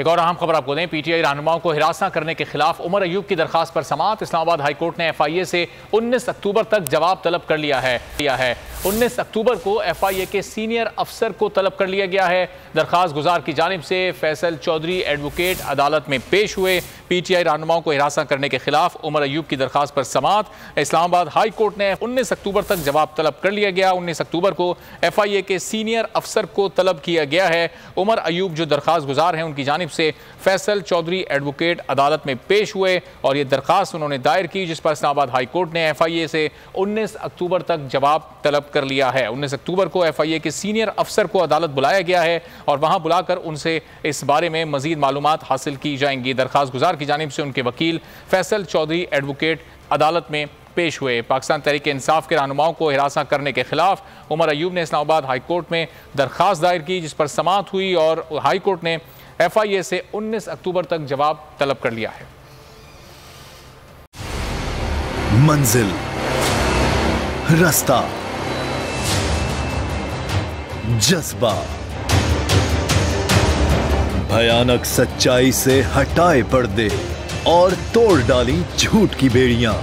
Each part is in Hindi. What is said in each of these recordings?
एक और अहम खबर आपको दें, पीटीआई रहनुमाओं को हिरासत करने के खिलाफ उमर अयूब की दरखास्त पर समाअत। इस्लामाबाद हाई कोर्ट ने FIA से 19 अक्टूबर तक जवाब तलब कर लिया है। 19 अक्टूबर को FIA के सीनियर अफसर को तलब कर लिया गया है। दरखास्त गुजार की जानिब से फैसल चौधरी एडवोकेट अदालत में पेश हुए। पीटीआई रहनुमाओं को हिरासत करने के खिलाफ उमर अयूब की दरखास्त पर समाअत। इस्लामाबाद हाई कोर्ट ने 19 अक्टूबर तक जवाब तलब कर लिया गया। 19 अक्टूबर को FIA के सीनियर अफसर को तलब किया गया है। उमर अयूब जो दरखास्त गुजार हैं उनकी जानिब से फैसल चौधरी एडवोकेट अदालत में पेश हुए और ये दरखास्त उन्होंने दायर की, जिस पर इस्लामाबाद हाई कोर्ट ने FIA से 19 अक्टूबर तक जवाब तलब कर लिया है। 19 अक्टूबर को FIA के सीनियर अफसर को अदालत बुलाया गया है और वहां बुलाकर उनसे इस बारे में मजीद मालूमात हासिल की जाएंगी। दरखास्त गुजार की जानिब से उनके वकील फैसल चौधरी एडवोकेट अदालत में पेश हुए। पाकिस्तान तहरीक इंसाफ के रहनुमाओं को हिरासत करने के खिलाफ उमर अयूब ने इस्लामाबाद हाई कोर्ट में दरखास्त दायर की, जिस पर समाअत हुई और हाई कोर्ट ने FIA से 19 अक्टूबर तक जवाब तलब कर लिया है। मंजिल, रास्ता, जज्बा, भयानक सच्चाई से हटाए पर्दे और तोड़ डाली झूठ की बेड़ियां।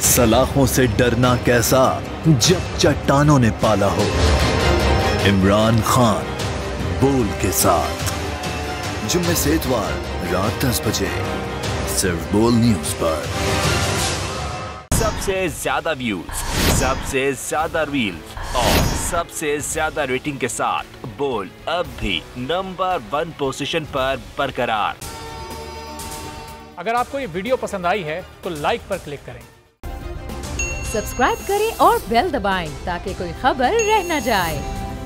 सलाखों से डरना कैसा जब चट्टानों ने पाला हो। इमरान खान बोल के साथ जुम्मे से इतवार रात 10 बजे सिर्फ बोल न्यूज पर। सबसे ज्यादा व्यूज, सबसे ज्यादा रील्स और सबसे ज्यादा रेटिंग के साथ बोल अब भी नंबर 1 पोजीशन पर बरकरार। अगर आपको ये वीडियो पसंद आई है तो लाइक पर क्लिक करें, सब्सक्राइब करें और बेल दबाएं ताकि कोई खबर रह न जाए।